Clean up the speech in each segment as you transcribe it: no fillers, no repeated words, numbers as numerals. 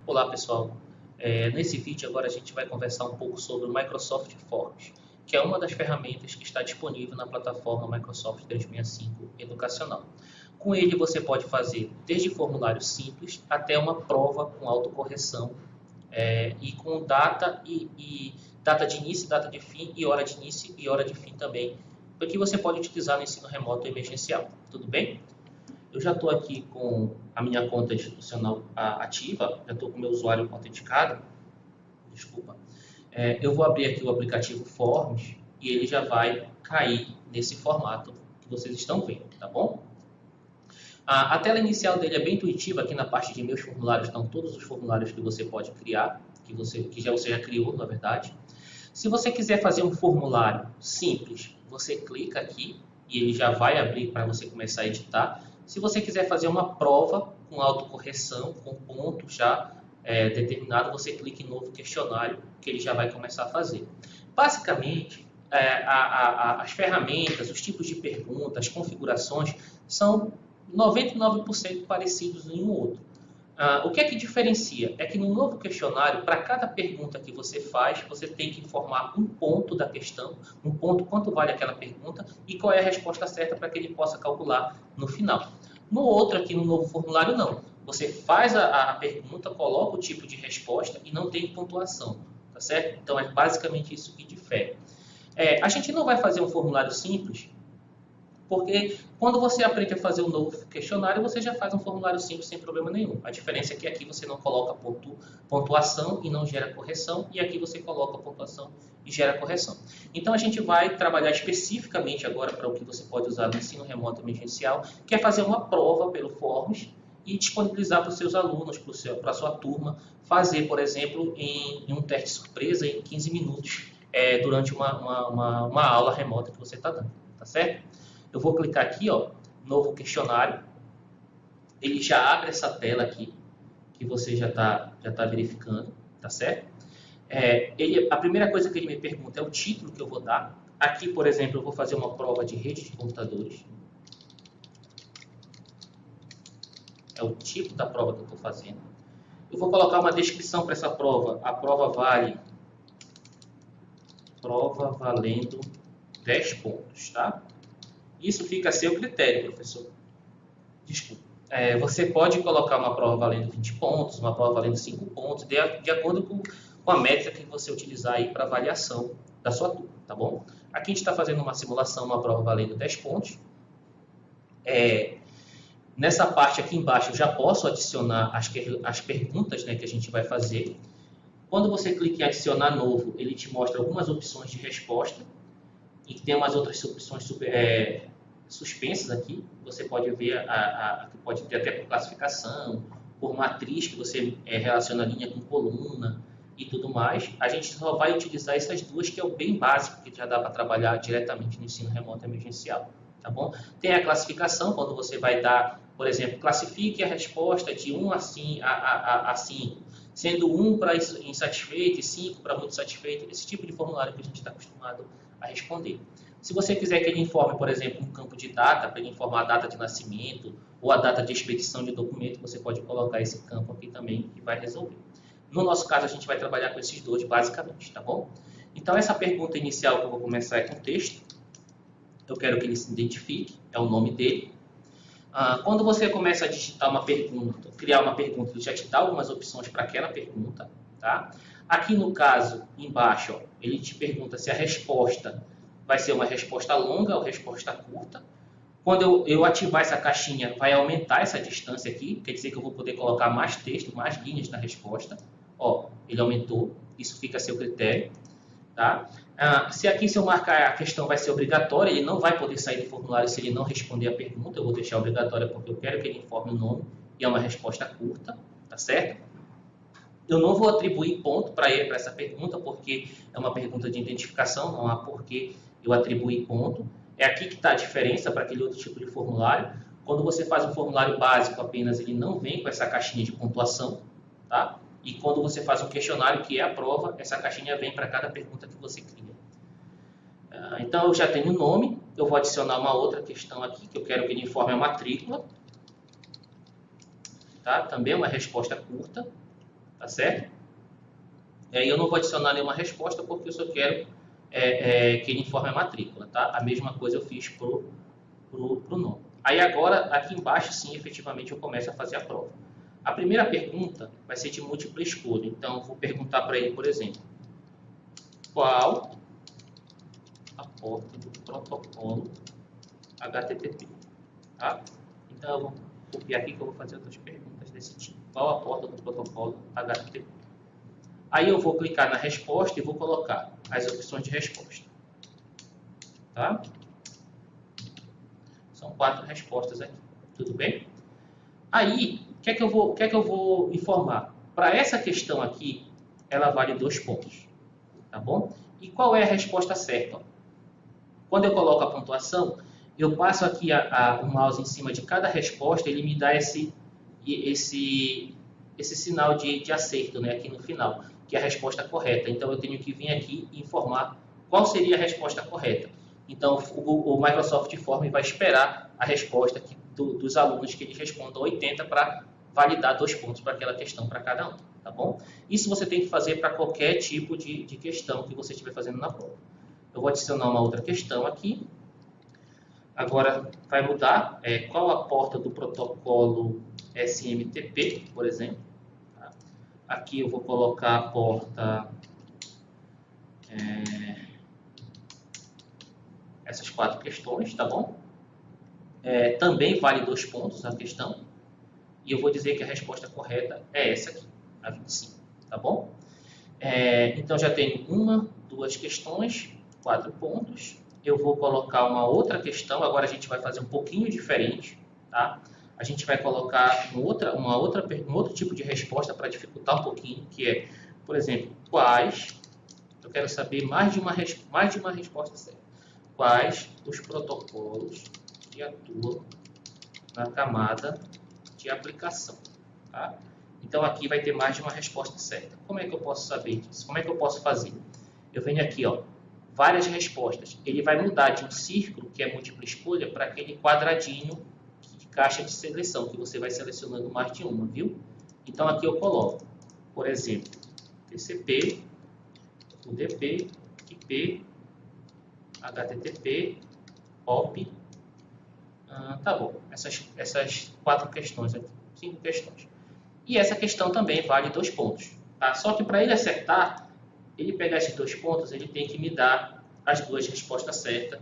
Olá pessoal, nesse vídeo agora a gente vai conversar um pouco sobre o Microsoft Forms, que é uma das ferramentas que está disponível na plataforma Microsoft 365 Educacional. Com ele você pode fazer desde formulários simples até uma prova com autocorreção e com data de início, data de fim e hora de início e hora de fim também, que você pode utilizar no ensino remoto emergencial. Tudo bem? Eu já estou aqui com a minha conta institucional ativa, já estou com o meu usuário autenticado. Desculpa. Eu vou abrir aqui o aplicativo Forms e ele já vai cair nesse formato que vocês estão vendo, tá bom? A tela inicial dele é bem intuitiva. Aqui na parte de meus formulários estão todos os formulários que você pode criar, você já criou, na verdade. Se você quiser fazer um formulário simples, você clica aqui e ele já vai abrir para você começar a editar. Se você quiser fazer uma prova com autocorreção, com ponto já determinado, você clica em novo questionário, que ele já vai começar a fazer. Basicamente, as ferramentas, os tipos de perguntas, as configurações são 99% parecidos um no outro. O que é que diferencia? É que no novo questionário, para cada pergunta que você faz, você tem que informar um ponto da questão, um ponto quanto vale aquela pergunta e qual é a resposta certa para que ele possa calcular no final. No outro, aqui no novo formulário, não. Você faz a pergunta, coloca o tipo de resposta e não tem pontuação, tá certo? Então é basicamente isso que difere. A gente não vai fazer um formulário simples, porque quando você aprende a fazer um novo questionário, você já faz um formulário simples sem problema nenhum. A diferença é que aqui você não coloca pontuação e não gera correção, e aqui você coloca pontuação e gera correção. Então a gente vai trabalhar especificamente agora para o que você pode usar no ensino remoto emergencial, que é fazer uma prova pelo Forms e disponibilizar para os seus alunos, para a sua turma, fazer, por exemplo, em um teste surpresa em 15 minutos, durante uma aula remota que você está dando, tá certo? Eu vou clicar aqui, ó, novo questionário. Ele já abre essa tela aqui, que você já tá verificando, tá certo? A primeira coisa que ele me pergunta é o título que eu vou dar. Aqui, por exemplo, eu vou fazer uma prova de rede de computadores. É o tipo da prova que eu estou fazendo. Eu vou colocar uma descrição para essa prova. A prova valendo 10 pontos, tá? Isso fica a seu critério, professor. Desculpa. Você pode colocar uma prova valendo 20 pontos, uma prova valendo 5 pontos, de acordo com a métrica que você utilizar aí para avaliação da sua turma, tá bom? Aqui a gente está fazendo uma simulação, uma prova valendo 10 pontos. Nessa parte aqui embaixo eu já posso adicionar as perguntas, né, que a gente vai fazer. Quando você clica em adicionar novo, ele te mostra algumas opções de resposta e tem umas outras opções suspensas aqui. Você pode ver, pode ter até por classificação, por matriz, que você relaciona linha com coluna e tudo mais. A gente só vai utilizar essas duas, que é o bem básico, que já dá para trabalhar diretamente no ensino remoto emergencial. Tá bom? Tem a classificação, quando você vai dar, por exemplo, classifique a resposta de 1 a 5, sendo 1 para insatisfeito e 5 para muito satisfeito, esse tipo de formulário que a gente está acostumado a responder. Se você quiser que ele informe, por exemplo, um campo de data, para ele informar a data de nascimento ou a data de expedição de documento, você pode colocar esse campo aqui também e vai resolver. No nosso caso, a gente vai trabalhar com esses dois basicamente, tá bom? Então, essa pergunta inicial que eu vou começar é com texto. Eu quero que ele se identifique, é o nome dele. Quando você começa a digitar uma pergunta, criar uma pergunta, ele já te dá algumas opções para aquela pergunta, tá? Aqui no caso, embaixo, ó, ele te pergunta se a resposta vai ser uma resposta longa ou resposta curta. Quando eu ativar essa caixinha, vai aumentar essa distância aqui, quer dizer que eu vou poder colocar mais texto, mais linhas na resposta. Ó, ele aumentou, isso fica a seu critério, tá? Se eu marcar a questão vai ser obrigatória, ele não vai poder sair do formulário se ele não responder a pergunta. Eu vou deixar obrigatória porque eu quero que ele informe o nome e é uma resposta curta, tá certo? Eu não vou atribuir ponto para essa pergunta porque é uma pergunta de identificação, não há porquê eu atribuir ponto. É aqui que está a diferença para aquele outro tipo de formulário. Quando você faz um formulário básico apenas, ele não vem com essa caixinha de pontuação, tá? E quando você faz um questionário, que é a prova, essa caixinha vem para cada pergunta que você cria. Então, eu já tenho o nome, eu vou adicionar uma outra questão aqui, que eu quero que ele informe a matrícula. Tá? Também é uma resposta curta. tá certo? E aí eu não vou adicionar nenhuma resposta porque eu só quero que ele informe a matrícula, tá? A mesma coisa eu fiz pro nome. Aí agora, aqui embaixo, sim, efetivamente eu começo a fazer a prova. A primeira pergunta vai ser de múltipla escolha. Então, eu vou perguntar para ele, por exemplo, qual a porta do protocolo HTTP? Tá? Então, eu vou copiar aqui que eu vou fazer outras perguntas desse tipo. Qual a porta do protocolo HTTP? Aí eu vou clicar na resposta e vou colocar as opções de resposta. Tá? São 4 respostas aqui. Tudo bem? Aí, o que é que eu vou informar? Para essa questão aqui, ela vale 2 pontos. Tá bom? E qual é a resposta certa? Quando eu coloco a pontuação, eu passo aqui o mouse em cima de cada resposta, ele me dá esse sinal de acerto, né, aqui no final, que é a resposta correta. Então, eu tenho que vir aqui e informar qual seria a resposta correta. Então, o Microsoft Form vai esperar a resposta dos alunos que eles respondam 80 para validar 2 pontos para aquela questão para cada um, tá bom? Isso você tem que fazer para qualquer tipo de questão que você estiver fazendo na prova. Eu vou adicionar uma outra questão aqui. Agora vai mudar qual a porta do protocolo SMTP, por exemplo. Tá? Aqui eu vou colocar a porta... essas 4 questões, tá bom? Também vale 2 pontos a questão. E eu vou dizer que a resposta correta é essa aqui, a 25, tá bom? Então já tenho 1, 2 questões, 4 pontos. Eu vou colocar uma outra questão, agora a gente vai fazer um pouquinho diferente, tá? A gente vai colocar um outro tipo de resposta para dificultar um pouquinho, que é, por exemplo, quais... Eu quero saber mais de uma resposta certa. Quais os protocolos que atuam na camada de aplicação, tá? Então, aqui vai ter mais de uma resposta certa. Como é que eu posso saber disso? Como é que eu posso fazer? Eu venho aqui, ó, várias respostas. Ele vai mudar de um círculo, que é múltipla escolha, para aquele quadradinho de caixa de seleção, que você vai selecionando mais de uma, viu? Então, aqui eu coloco, por exemplo, TCP, UDP, IP, HTTP, POP. Tá bom, essas 4 questões aqui, 5 questões. E essa questão também vale 2 pontos. Tá? Só que para ele acertar, ele pegar esses 2 pontos, ele tem que me dar as 2 respostas certas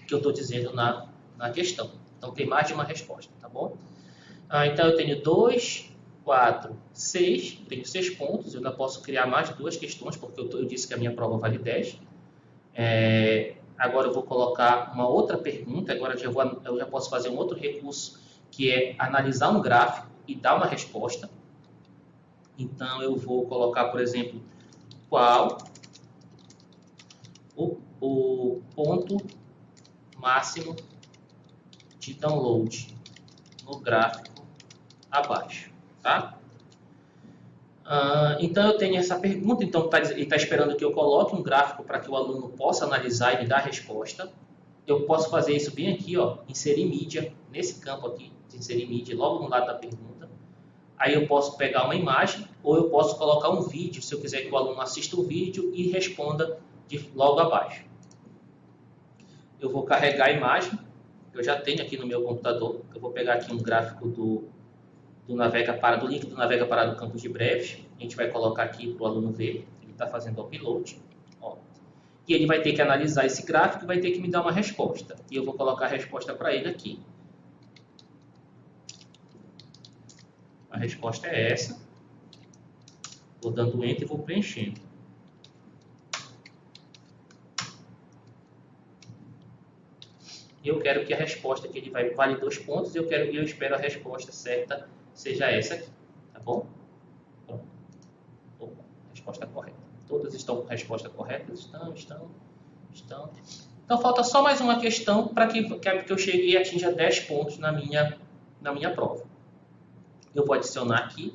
que eu estou dizendo na questão. Então tem mais de uma resposta, tá bom? Então eu tenho 2, 4, 6, tenho 6 pontos. Eu ainda posso criar mais de 2 questões, porque eu disse que a minha prova vale 10. Agora eu vou colocar uma outra pergunta. Agora eu já posso fazer um outro recurso, que é analisar um gráfico e dar uma resposta. Então eu vou colocar, por exemplo, qual o ponto máximo de download no gráfico abaixo, tá? Então eu tenho essa pergunta, então ele está esperando que eu coloque um gráfico para que o aluno possa analisar e me dar a resposta. Eu posso fazer isso bem aqui, ó, inserir mídia, nesse campo aqui, de inserir mídia, logo no lado da pergunta. Aí eu posso pegar uma imagem, ou eu posso colocar um vídeo, se eu quiser que o aluno assista o vídeo e responda logo abaixo. Eu vou carregar a imagem, que eu já tenho aqui no meu computador. Eu vou pegar aqui um gráfico do link do Navega para o Campus de Breves. A gente vai colocar aqui para o aluno ver. Ele está fazendo o upload. Ó. E ele vai ter que analisar esse gráfico e vai ter que me dar uma resposta. E eu vou colocar a resposta para ele aqui. A resposta é essa. Vou dando Enter e vou preenchendo. Eu quero que a resposta que ele vale 2 pontos. Eu espero a resposta certa seja essa aqui, tá bom? Pronto. Opa, resposta correta. Todas estão com resposta correta? Estão. Então, falta só mais uma questão para que eu chegue e atinja 10 pontos na minha prova. Eu vou adicionar aqui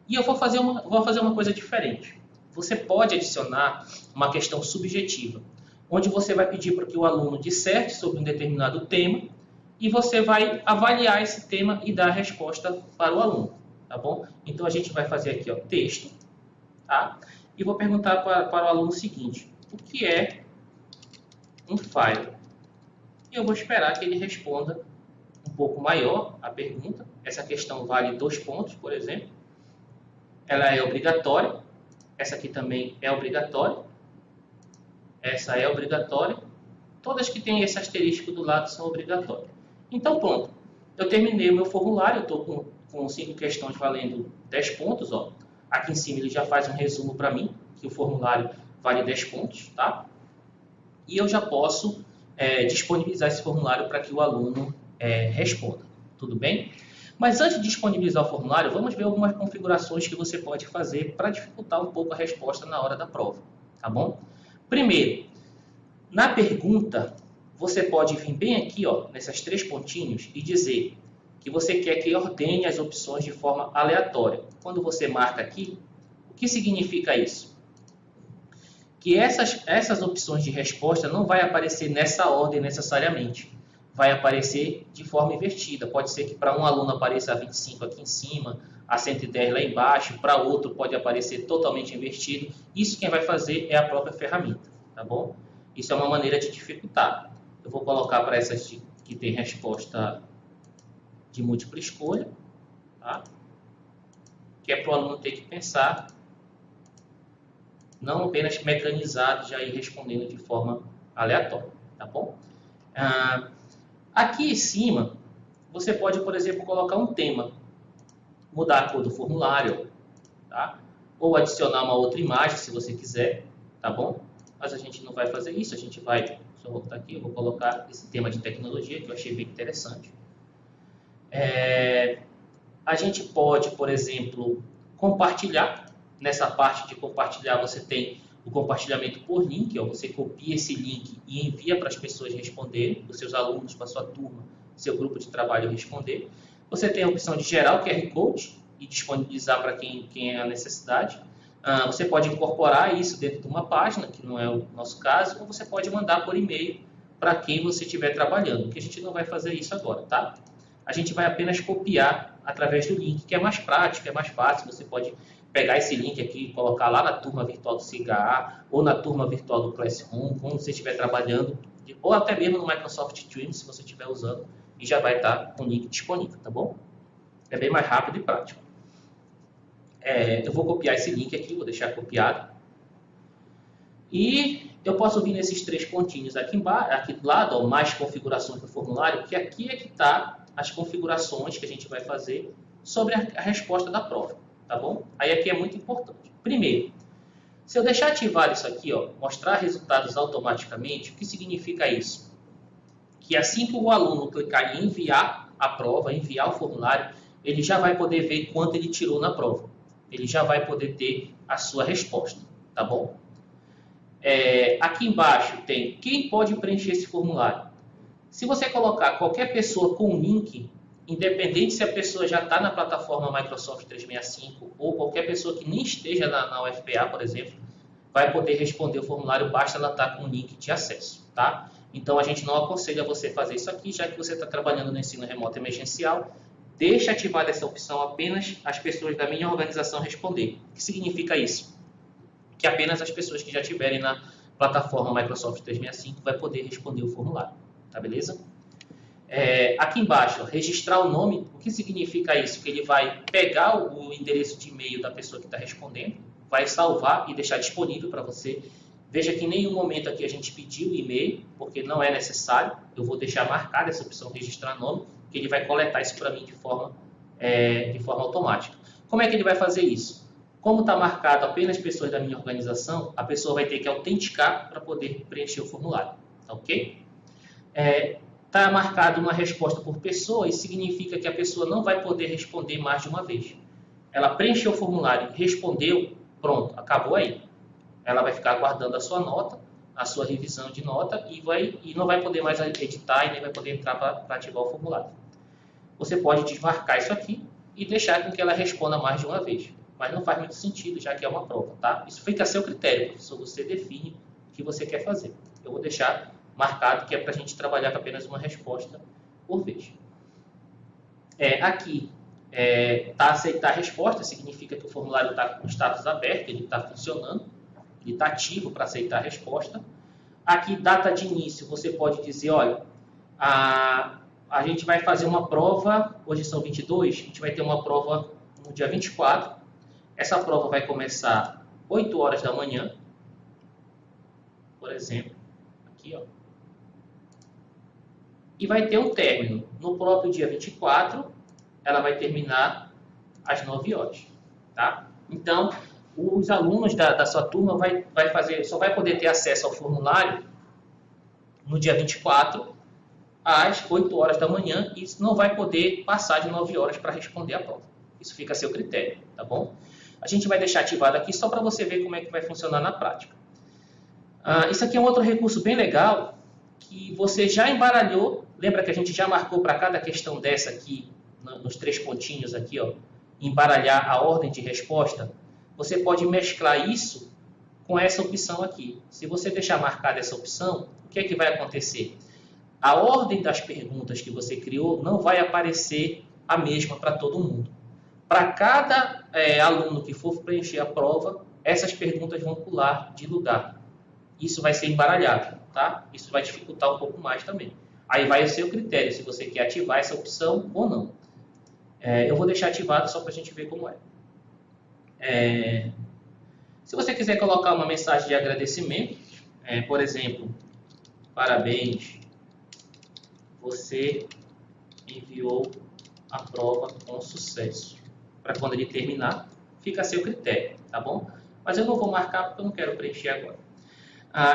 e eu vou fazer uma coisa diferente. Você pode adicionar uma questão subjetiva, onde você vai pedir para que o aluno disserte sobre um determinado tema e você vai avaliar esse tema e dar a resposta para o aluno. tá bom? Então a gente vai fazer aqui, ó, texto, tá? E vou perguntar para o aluno o seguinte: o que é um file? E eu vou esperar que ele responda um pouco maior a pergunta. Essa questão vale 2 pontos, por exemplo. Ela é obrigatória. Essa aqui também é obrigatória. Essa é obrigatória. Todas que têm esse asterisco do lado são obrigatórias. Então, pronto. Eu terminei o meu formulário. Eu estou com 5 questões valendo 10 pontos. Ó. Aqui em cima ele já faz um resumo para mim, que o formulário vale 10 pontos. Tá? E eu já posso disponibilizar esse formulário para que o aluno responda. Tudo bem? Mas antes de disponibilizar o formulário, vamos ver algumas configurações que você pode fazer para dificultar um pouco a resposta na hora da prova. Tá bom? Primeiro, na pergunta, você pode vir bem aqui, ó, nessas 3 pontinhos, e dizer que você quer que ordene as opções de forma aleatória. Quando você marca aqui, o que significa isso? Que essas opções de resposta não vai aparecer nessa ordem necessariamente. Vai aparecer de forma invertida. Pode ser que para um aluno apareça a 25 aqui em cima, a 110 lá embaixo, para outro pode aparecer totalmente invertido. Isso quem vai fazer é a própria ferramenta, tá bom? Isso é uma maneira de dificultar. Eu vou colocar para essas que tem resposta de múltipla escolha, tá? Que é para o aluno ter que pensar, não apenas mecanizado, já ir respondendo de forma aleatória, tá bom? Aqui em cima, você pode, por exemplo, colocar um tema, mudar a cor do formulário, tá? Ou adicionar uma outra imagem, se você quiser, tá bom? Mas a gente não vai fazer isso, a gente vai, deixa eu voltar aqui, eu vou colocar esse tema de tecnologia, que eu achei bem interessante. A gente pode, por exemplo, compartilhar. Nessa parte de compartilhar, você tem o compartilhamento por link, ó, você copia esse link e envia para as pessoas responderem, os seus alunos, para a sua turma, seu grupo de trabalho responder. Você tem a opção de gerar o QR Code e disponibilizar para quem é a necessidade. Você pode incorporar isso dentro de uma página, que não é o nosso caso, ou você pode mandar por e-mail para quem você estiver trabalhando, que a gente não vai fazer isso agora, tá? A gente vai apenas copiar através do link, que é mais prático, é mais fácil. Você pode pegar esse link aqui e colocar lá na turma virtual do CIGA ou na turma virtual do Classroom, quando você estiver trabalhando, ou até mesmo no Microsoft Teams, se você estiver usando, e já vai estar com o link disponível, tá bom? É bem mais rápido e prático. Eu vou copiar esse link aqui, vou deixar copiado. E eu posso vir nesses 3 pontinhos aqui embaixo, aqui do lado, ó, mais configurações do formulário, que aqui é que está as configurações que a gente vai fazer sobre a resposta da prova, tá bom? Aí aqui é muito importante. Primeiro, se eu deixar ativado isso aqui, ó, mostrar resultados automaticamente, o que significa isso? Que assim que o aluno clicar em enviar a prova, enviar o formulário, ele já vai poder ver quanto ele tirou na prova. Ele já vai poder ter a sua resposta, tá bom? Aqui embaixo tem quem pode preencher esse formulário. Se você colocar qualquer pessoa com link, independente se a pessoa já está na plataforma Microsoft 365 ou qualquer pessoa que nem esteja na UFPA, por exemplo, vai poder responder o formulário, basta ela estar com o link de acesso, tá? Então, a gente não aconselha você fazer isso aqui, já que você está trabalhando no ensino remoto emergencial. Deixa ativada essa opção apenas as pessoas da minha organização responder. O que significa isso? Que apenas as pessoas que já estiverem na plataforma Microsoft 365 vai poder responder o formulário, tá beleza? Aqui embaixo, ó, registrar o nome. O que significa isso? Que ele vai pegar o endereço de e-mail da pessoa que está respondendo, vai salvar e deixar disponível para você. Veja que em nenhum momento aqui a gente pediu o e-mail, porque não é necessário. Eu vou deixar marcada essa opção registrar nome, que ele vai coletar isso para mim de forma automática. Como é que ele vai fazer isso? Como está marcado apenas pessoas da minha organização, a pessoa vai ter que autenticar para poder preencher o formulário, tá ok? Está marcado uma resposta por pessoa, isso significa que a pessoa não vai poder responder mais de uma vez. Ela preencheu o formulário, respondeu, pronto, acabou aí. Ela vai ficar aguardando a sua nota, a sua revisão de nota e não vai poder mais editar e nem vai poder entrar para ativar o formulário. Você pode desmarcar isso aqui e deixar com que ela responda mais de uma vez. Mas não faz muito sentido, já que é uma prova, tá? Isso fica a seu critério, professor. Você define o que você quer fazer. Eu vou deixar marcado que é para a gente trabalhar com apenas uma resposta por vez. Aqui, Tá aceitar a resposta, significa que o formulário está com status aberto, ele está funcionando, ele está ativo para aceitar a resposta. Aqui, data de início, você pode dizer, olha, a gente vai fazer uma prova, hoje são 22, a gente vai ter uma prova no dia 24. Essa prova vai começar 8 horas da manhã, por exemplo, aqui, ó. E vai ter um término. No próprio dia 24, ela vai terminar às 9 horas, tá? Então, os alunos da sua turma só vai poder ter acesso ao formulário no dia 24, às 8 horas da manhã, e não vai poder passar de 9 horas para responder a prova. Isso fica a seu critério, tá bom? A gente vai deixar ativado aqui só para você ver como é que vai funcionar na prática. Isso aqui é um outro recurso bem legal, que você já embaralhou. Lembra que a gente já marcou para cada questão dessa aqui, nos 3 pontinhos aqui, ó, embaralhar a ordem de resposta? Você pode mesclar isso com essa opção aqui. Se você deixar marcada essa opção, o que é que vai acontecer? A ordem das perguntas que você criou não vai aparecer a mesma para todo mundo. Para cada aluno que for preencher a prova, essas perguntas vão pular de lugar. Isso vai ser embaralhado, tá? Isso vai dificultar um pouco mais também. Aí vai o seu critério, se você quer ativar essa opção ou não. Eu vou deixar ativado só para a gente ver como é. Se você quiser colocar uma mensagem de agradecimento, por exemplo, parabéns, você enviou a prova com sucesso. Para quando ele terminar, fica a seu critério, tá bom? Mas eu não vou marcar porque eu não quero preencher agora.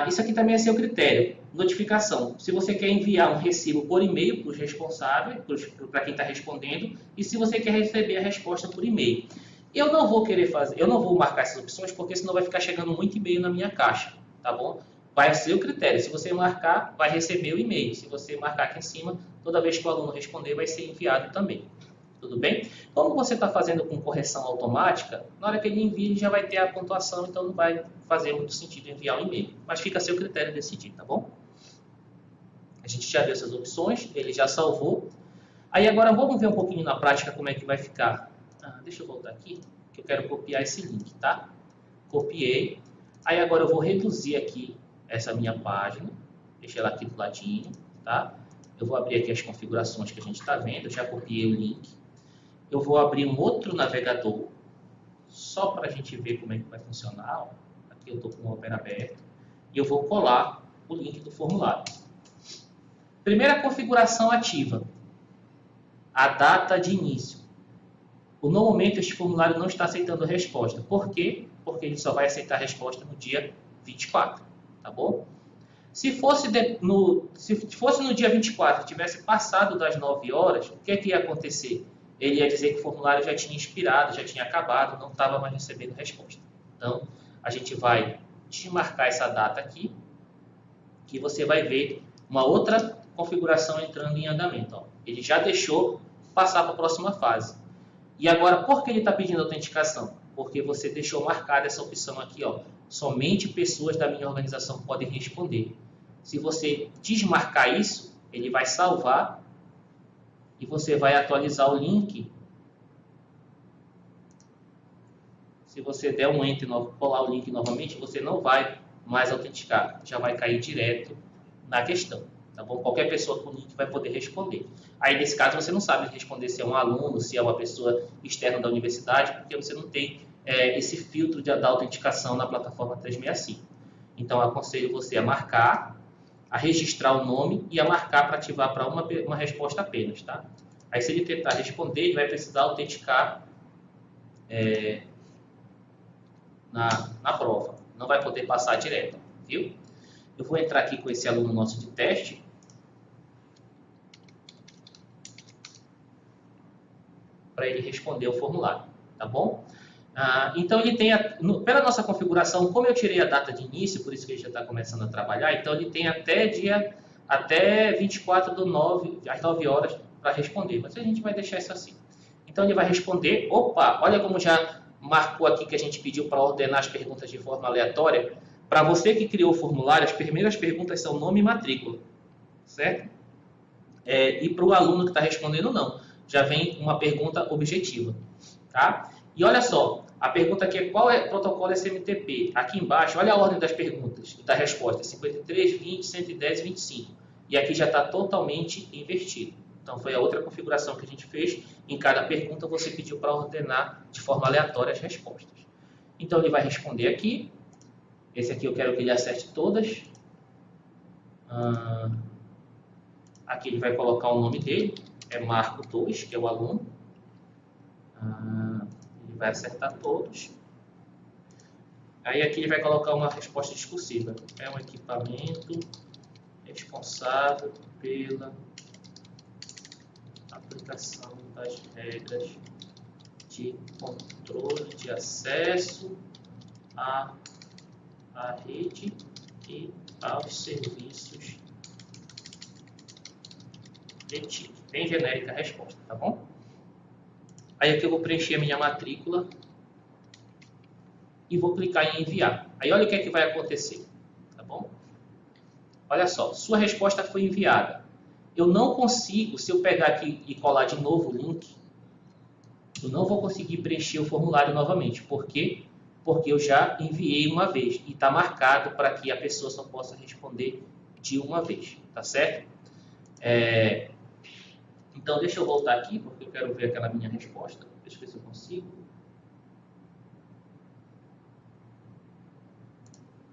Isso aqui também é seu critério. Notificação. Se você quer enviar um recibo por e-mail para os responsáveis, para quem está respondendo, e se você quer receber a resposta por e-mail. Eu não vou marcar essas opções, porque senão vai ficar chegando muito e-mail na minha caixa, tá bom? Vai ser o critério. Se você marcar, vai receber o e-mail. Se você marcar aqui em cima, toda vez que o aluno responder, vai ser enviado também. Tudo bem? Como você está fazendo com correção automática, na hora que ele envia, ele já vai ter a pontuação, então não vai fazer muito sentido enviar um e-mail. Mas fica a seu critério decidir, tá bom? A gente já viu essas opções, ele já salvou. Aí agora vamos ver um pouquinho na prática como é que vai ficar. Deixa eu voltar aqui, que eu quero copiar esse link, tá? Copiei. Aí agora eu vou reduzir aqui essa minha página, deixei ela aqui do ladinho, tá? Eu vou abrir aqui as configurações que a gente está vendo, eu já copiei o link. Eu vou abrir um outro navegador, só para a gente ver como é que vai funcionar. Aqui eu estou com o Opera aberto. E eu vou colar o link do formulário. Primeira configuração ativa. A data de início. No momento, este formulário não está aceitando a resposta. Por quê? Porque ele só vai aceitar a resposta no dia 24. Tá bom? Se fosse no dia 24 tivesse passado das 9 horas, o que ia acontecer? Ele ia dizer que o formulário já tinha expirado, já tinha acabado, não estava mais recebendo resposta. Então, a gente vai desmarcar essa data aqui, que você vai ver uma outra configuração entrando em andamento. Ó. Ele já deixou passar para a próxima fase. E agora, por que ele está pedindo autenticação? Porque você deixou marcada essa opção aqui, ó. Somente pessoas da minha organização podem responder. Se você desmarcar isso, ele vai salvar e você vai atualizar o link. Se você der um Enter e colar o link novamente, você não vai mais autenticar. Já vai cair direto na questão. Tá bom? Qualquer pessoa com link vai poder responder. Aí, nesse caso, você não sabe responder se é um aluno, se é uma pessoa externa da universidade, porque você não tem esse filtro da autenticação na plataforma 365. Então, eu aconselho você a marcar, a registrar o nome e a marcar para ativar para uma resposta apenas, tá? Aí, se ele tentar responder, ele vai precisar autenticar na prova. Não vai poder passar direto, viu? Eu vou entrar aqui com esse aluno nosso de teste. Para ele responder o formulário, tá bom? Então, ele tem, pela nossa configuração, como eu tirei a data de início, por isso que ele já está começando a trabalhar, então ele tem até 24/9, às 9 horas, para responder. Mas a gente vai deixar isso assim. Então, ele vai responder. Opa, olha como já marcou aqui que a gente pediu para ordenar as perguntas de forma aleatória. Para você que criou o formulário, as primeiras perguntas são nome e matrícula, certo? E para o aluno que está respondendo, não. já vem uma pergunta objetiva, tá? E olha só, a pergunta aqui é qual é o protocolo SMTP? Aqui embaixo, olha a ordem das perguntas e da resposta, 53, 20, 110 e 25. E aqui já está totalmente invertido. Então, foi a outra configuração que a gente fez. Em cada pergunta, você pediu para ordenar de forma aleatória as respostas. Então, ele vai responder aqui. Esse aqui eu quero que ele acerte todas. Aqui ele vai colocar o nome dele. É Marco 2, que é o aluno. Ele vai acertar todos. Aí aqui ele vai colocar uma resposta discursiva. É um equipamento responsável pela aplicação das regras de controle de acesso à rede e aos serviços de TIC. Bem genérica a resposta, tá bom? Aí aqui eu vou preencher a minha matrícula e vou clicar em enviar. Aí olha o que é que vai acontecer, tá bom? Olha só, sua resposta foi enviada. Eu não consigo, se eu pegar aqui e colar de novo o link, eu não vou conseguir preencher o formulário novamente. Por quê? Porque eu já enviei uma vez e está marcado para que a pessoa só possa responder de uma vez, tá certo? Então, deixa eu voltar aqui, porque eu quero ver aquela minha resposta. Deixa eu ver se eu consigo.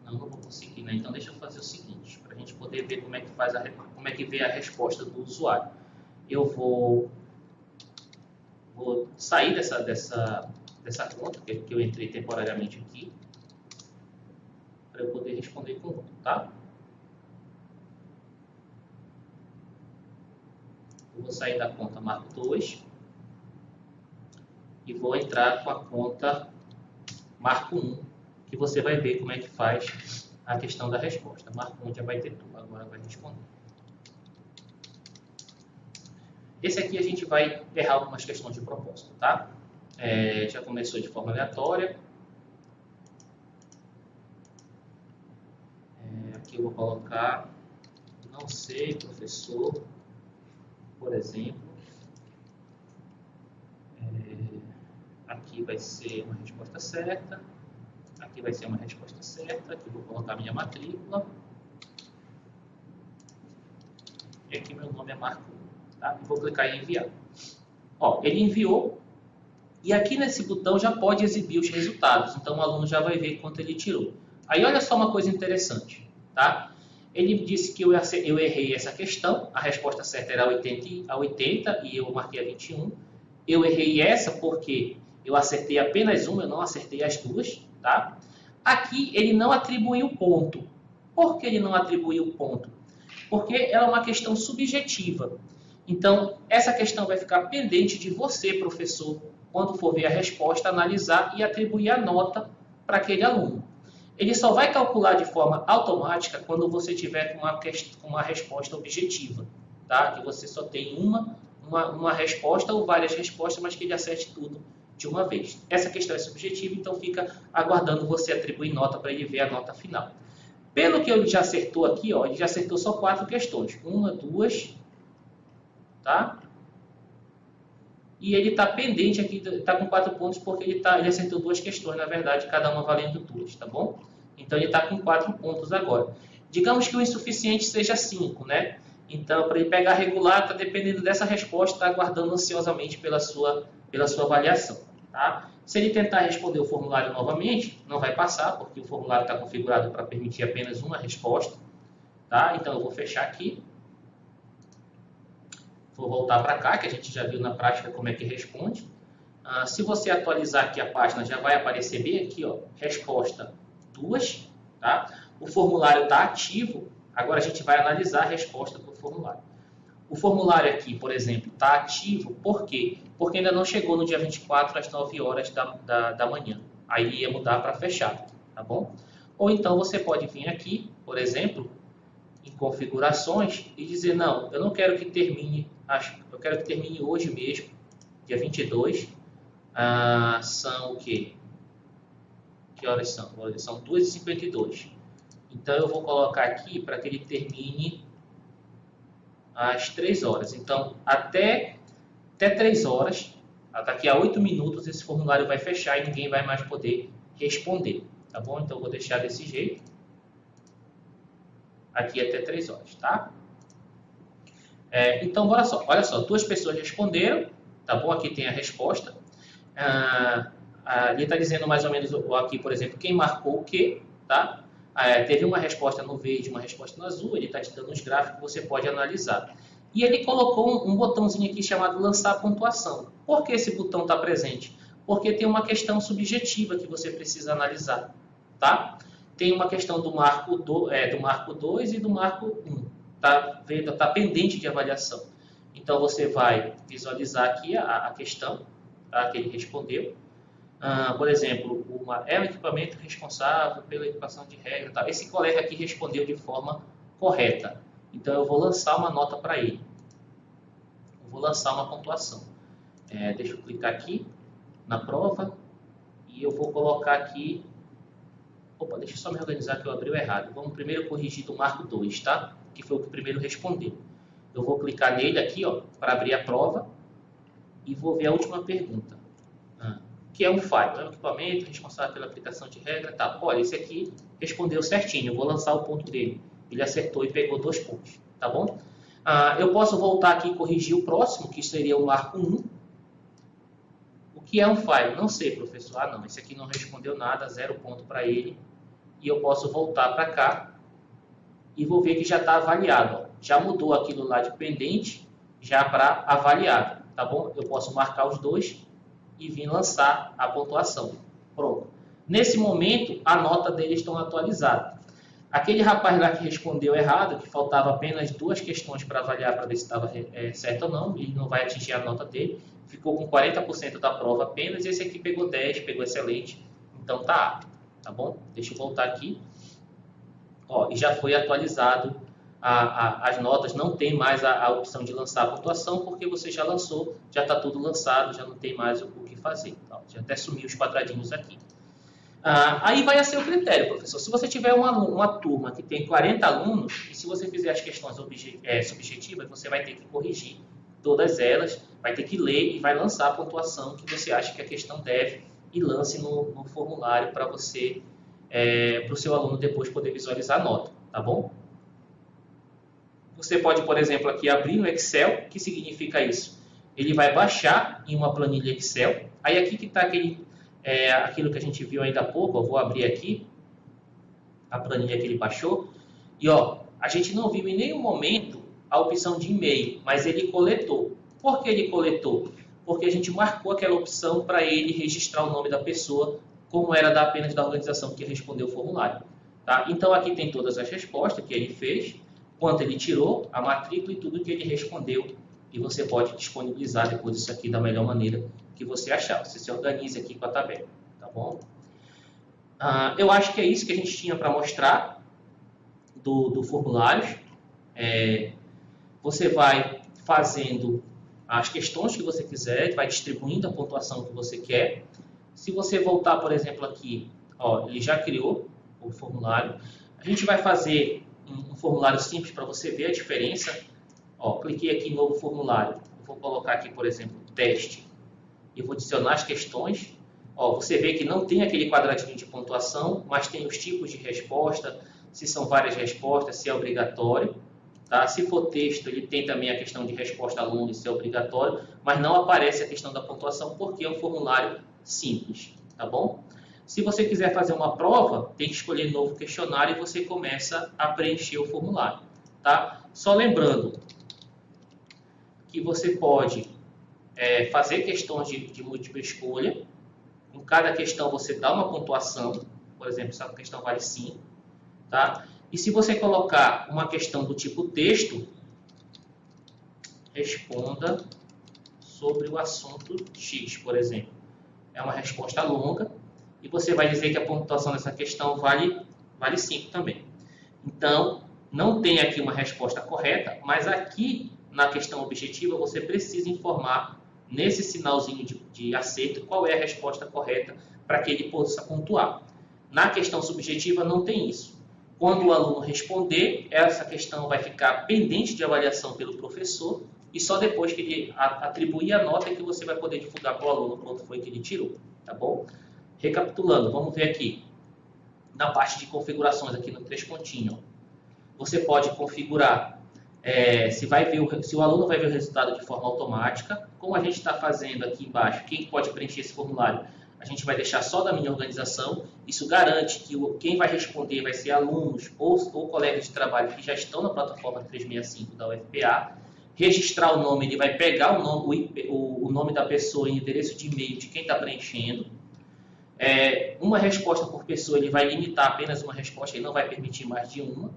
Não vou conseguir, né? Então, deixa eu fazer o seguinte, para a gente poder ver como é que vê a resposta do usuário. Eu vou sair dessa conta, que eu entrei temporariamente aqui, para eu poder responder com outro, tá? Eu vou sair da conta Marco 2 e vou entrar com a conta Marco 1, que você vai ver como é que faz a questão da resposta. Marco 1 já vai ter tudo, agora vai responder. Esse aqui a gente vai errar algumas questões de propósito, tá? Já começou de forma aleatória. Aqui eu vou colocar, não sei, professor, por exemplo. Aqui vai ser uma resposta certa. Aqui vai ser uma resposta certa. Aqui eu vou colocar minha matrícula. E aqui meu nome é Marco. Tá? Vou clicar em enviar. Ó, ele enviou. E aqui nesse botão já pode exibir os resultados. Então o aluno já vai ver quanto ele tirou. Aí olha só uma coisa interessante. Tá? Ele disse que eu errei essa questão. A resposta certa era 80 e eu marquei a 21. Eu errei essa porque eu acertei apenas uma, eu não acertei as duas. Tá? Aqui ele não atribuiu ponto. Por que ele não atribuiu ponto? Porque ela é uma questão subjetiva. Então, essa questão vai ficar pendente de você, professor, quando for ver a resposta, analisar e atribuir a nota para aquele aluno. Ele só vai calcular de forma automática quando você tiver com uma resposta objetiva, tá? Que você só tem uma resposta ou várias respostas, mas que ele acerte tudo de uma vez. Essa questão é subjetiva, então fica aguardando você atribuir nota para ele ver a nota final. Pelo que ele já acertou aqui, ó, ele já acertou só 4 questões. 1, 2, tá? E ele está pendente aqui, está com 4 pontos porque ele acertou 2 questões, na verdade, cada uma valendo 2, tá bom? Então ele está com 4 pontos agora. Digamos que o insuficiente seja 5, né? Então, para ele pegar regular, está dependendo dessa resposta, está aguardando ansiosamente pela sua avaliação, tá? Se ele tentar responder o formulário novamente, não vai passar, porque o formulário está configurado para permitir apenas uma resposta, tá? Então eu vou fechar aqui. Vou voltar para cá, que a gente já viu na prática como é que responde. Se você atualizar aqui a página, já vai aparecer bem aqui, ó, resposta 2, tá? O formulário está ativo, agora a gente vai analisar a resposta do formulário. O formulário aqui, por exemplo, está ativo, por quê? Porque ainda não chegou no dia 24 às 9 horas da manhã. Aí ia mudar para fechado, tá bom? Ou então você pode vir aqui, por exemplo, em configurações e dizer, não, eu não quero que termine, eu quero que termine hoje mesmo, dia 22. São o quê? Que horas são? São 2h52. Então eu vou colocar aqui para que ele termine às 3 horas. Então, até até 3 horas, daqui a 8 minutos esse formulário vai fechar e ninguém vai mais poder responder, tá bom? Então eu vou deixar desse jeito, aqui até 3 horas, tá? Então, olha só, 2 pessoas responderam, tá bom? Aqui tem a resposta. Ele está dizendo mais ou menos aqui, por exemplo, quem marcou o quê, tá? Teve uma resposta no verde, uma resposta no azul, ele está te dando uns gráficos que você pode analisar. E ele colocou um botãozinho aqui chamado lançar pontuação. Por que esse botão está presente? Porque tem uma questão subjetiva que você precisa analisar, tá? Tem uma questão do marco 2 e do marco 1. Tá pendente de avaliação. Então, você vai visualizar aqui a questão, tá, que ele respondeu. Por exemplo, é o equipamento responsável pela equação de regra. Tá? Esse colega aqui respondeu de forma correta. Então, eu vou lançar uma nota para ele. Eu vou lançar uma pontuação. Deixa eu clicar aqui na prova e eu vou colocar aqui... Opa, deixa eu só me organizar que eu abri o errado. Vamos primeiro corrigir do marco 2, tá? Que foi o que primeiro respondeu. Eu vou clicar nele aqui, ó, para abrir a prova e vou ver a última pergunta. Que é um file, é um equipamento responsável pela aplicação de regra, tá? Olha, esse aqui respondeu certinho, eu vou lançar o ponto dele. Ele acertou e pegou 2 pontos, tá bom? Eu posso voltar aqui e corrigir o próximo, que seria o marco 1. O que é um file? Não sei, professor. Não, esse aqui não respondeu nada, 0 ponto para ele. E eu posso voltar para cá e vou ver que já está avaliado. Ó. Já mudou aquilo lá de pendente já para avaliado, tá bom? Eu posso marcar os 2 e vir lançar a pontuação. Pronto. Nesse momento, a nota deles estão atualizada. Aquele rapaz lá que respondeu errado, que faltava apenas 2 questões para avaliar, para ver se estava certo ou não, ele não vai atingir a nota dele, ficou com 40% da prova apenas, e esse aqui pegou 10, pegou excelente, então tá apto, tá bom? Deixa eu voltar aqui. Ó, e já foi atualizado as notas, não tem mais a opção de lançar a pontuação, porque você já lançou, já está tudo lançado, já não tem mais o que fazer. Então, já até sumiu os quadradinhos aqui. Aí vai a seu critério, professor. Se você tiver uma turma que tem 40 alunos, e se você fizer as questões subjetivas, você vai ter que corrigir todas elas, vai ter que ler e vai lançar a pontuação que você acha que a questão deve e lance no formulário para você, para o seu aluno depois poder visualizar a nota, tá bom? Você pode, por exemplo, aqui abrir no Excel. O que significa isso? Ele vai baixar em uma planilha Excel. Aí aqui que está aquilo que a gente viu ainda há pouco. Eu vou abrir aqui a planilha que ele baixou. E ó, a gente não viu em nenhum momento a opção de e-mail, mas ele coletou. Por que ele coletou? Porque a gente marcou aquela opção para ele registrar o nome da pessoa, como era apenas da organização que respondeu o formulário. Tá? Então aqui tem todas as respostas que ele fez, quanto ele tirou, a matrícula e tudo que ele respondeu. E você pode disponibilizar depois isso aqui da melhor maneira que você achar. Você se organize aqui com a tabela, tá bom? Eu acho que é isso que a gente tinha para mostrar do formulário. Você vai fazendo as questões que você quiser, vai distribuindo a pontuação que você quer. Se você voltar, por exemplo, aqui, ó, ele já criou o formulário. A gente vai fazer um formulário simples para você ver a diferença. Ó, cliquei aqui em novo formulário. Eu vou colocar aqui, por exemplo, teste. E vou adicionar as questões. Ó, você vê que não tem aquele quadradinho de pontuação, mas tem os tipos de resposta, se são várias respostas, se é obrigatório. Tá? Se for texto, ele tem também a questão de resposta aluno, se é obrigatório, mas não aparece a questão da pontuação porque é um formulário simples, tá bom? Se você quiser fazer uma prova, tem que escolher novo questionário e você começa a preencher o formulário, tá? Só lembrando que você pode fazer questões de múltipla escolha. Em cada questão você dá uma pontuação, por exemplo, essa questão vale 5, tá? E se você colocar uma questão do tipo texto, responda sobre o assunto X, por exemplo. É uma resposta longa e você vai dizer que a pontuação dessa questão vale 5 também. Então, não tem aqui uma resposta correta, mas aqui na questão objetiva você precisa informar nesse sinalzinho de acerto qual é a resposta correta para que ele possa pontuar. Na questão subjetiva não tem isso. Quando o aluno responder, essa questão vai ficar pendente de avaliação pelo professor e só depois que ele atribuir a nota é que você vai poder divulgar para o aluno quanto foi que ele tirou, tá bom? Recapitulando, vamos ver aqui, na parte de configurações, aqui no 3 pontinhos, você pode configurar se o aluno vai ver o resultado de forma automática, como a gente está fazendo aqui embaixo, quem pode preencher esse formulário? A gente vai deixar só da minha organização, isso garante que quem vai responder vai ser alunos ou colegas de trabalho que já estão na plataforma 365 da UFPA. Registrar o nome, ele vai pegar o nome da pessoa e o endereço de e-mail de quem está preenchendo. Uma resposta por pessoa, ele vai limitar apenas uma resposta, ele não vai permitir mais de uma.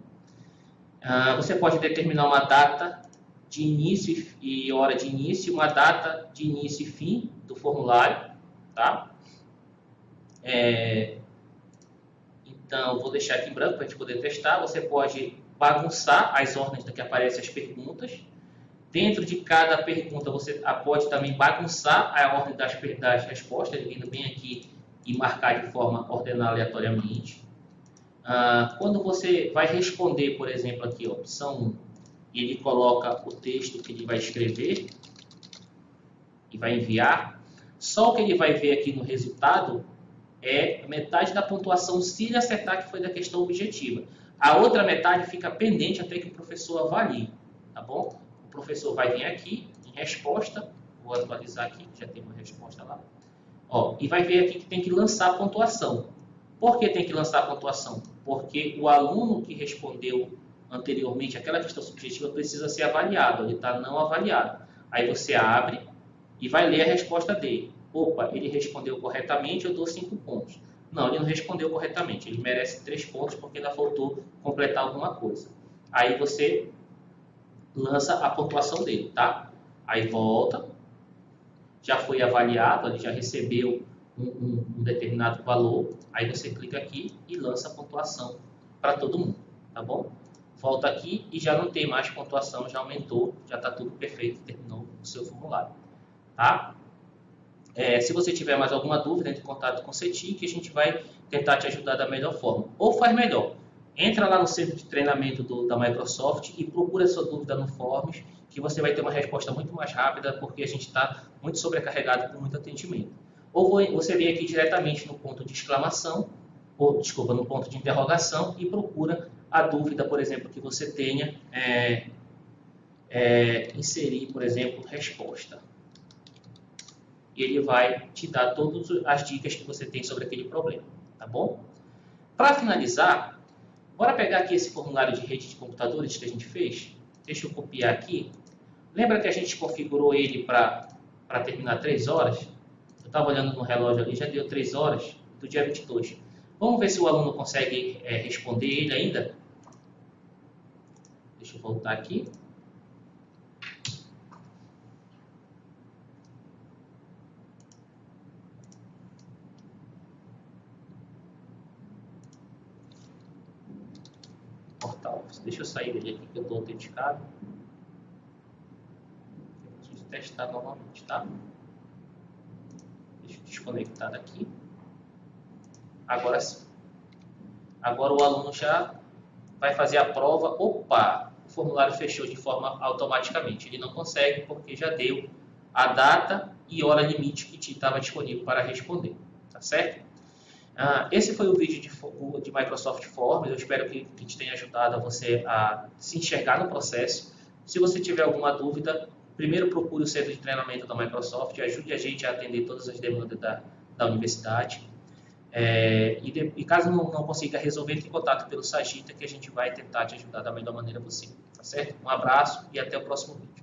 Você pode determinar uma data de início e hora de início, uma data de início e fim do formulário, tá? Então, vou deixar aqui em branco para a gente poder testar. Você pode bagunçar as ordens que aparecem as perguntas. Dentro de cada pergunta, você pode também bagunçar a ordem das respostas, vindo bem aqui e marcar de forma ordenada aleatoriamente. Quando você vai responder, por exemplo, aqui, opção 1, e ele coloca o texto que ele vai escrever e vai enviar, só o que ele vai ver aqui no resultado é metade da pontuação se ele acertar que foi da questão objetiva. A outra metade fica pendente até que o professor avalie, tá bom? O professor vai vir aqui em resposta, vou atualizar aqui, já tem uma resposta lá, e vai ver aqui que tem que lançar a pontuação. Por que tem que lançar a pontuação? Porque o aluno que respondeu anteriormente aquela questão subjetiva precisa ser avaliado, ele está não avaliado. Aí você abre e vai ler a resposta dele. Opa, ele respondeu corretamente, eu dou 5 pontos. Não, ele não respondeu corretamente, ele merece 3 pontos porque ainda faltou completar alguma coisa. Aí você lança a pontuação dele, tá? Aí volta, já foi avaliado, ele já recebeu um determinado valor, aí você clica aqui e lança a pontuação para todo mundo, tá bom? Volta aqui e já não tem mais pontuação, já aumentou, já está tudo perfeito, terminou o seu formulário, tá? Se você tiver mais alguma dúvida, entre em contato com o CETIC que a gente vai tentar te ajudar da melhor forma. Ou faz melhor, entra lá no centro de treinamento da Microsoft e procura a sua dúvida no Forms, que você vai ter uma resposta muito mais rápida, porque a gente está muito sobrecarregado com muito atendimento. Ou você vem aqui diretamente no ponto de exclamação, no ponto de interrogação e procura a dúvida, por exemplo, que você tenha, inserir, por exemplo, resposta. E ele vai te dar todas as dicas que você tem sobre aquele problema, tá bom? Para finalizar, bora pegar aqui esse formulário de rede de computadores que a gente fez. Deixa eu copiar aqui. Lembra que a gente configurou ele para terminar 3 horas? Eu estava olhando no relógio ali, já deu 3 horas do dia 22. Vamos ver se o aluno consegue responder ele ainda. Deixa eu voltar aqui. Portal. Deixa eu sair dele aqui que eu estou autenticado. Eu preciso testar novamente, tá? Deixa eu desconectar daqui. Agora sim. Agora o aluno já vai fazer a prova. Opa! O formulário fechou de forma automaticamente. Ele não consegue porque já deu a data e hora limite que estava disponível para responder. Tá certo? Esse foi o vídeo de Microsoft Forms. Eu espero que te tenha ajudado a você a se enxergar no processo. Se você tiver alguma dúvida, primeiro procure o centro de treinamento da Microsoft, ajude a gente a atender todas as demandas da universidade. E caso não consiga resolver, entre em contato pelo Sagita que a gente vai tentar te ajudar da melhor maneira possível. Tá certo? Um abraço e até o próximo vídeo.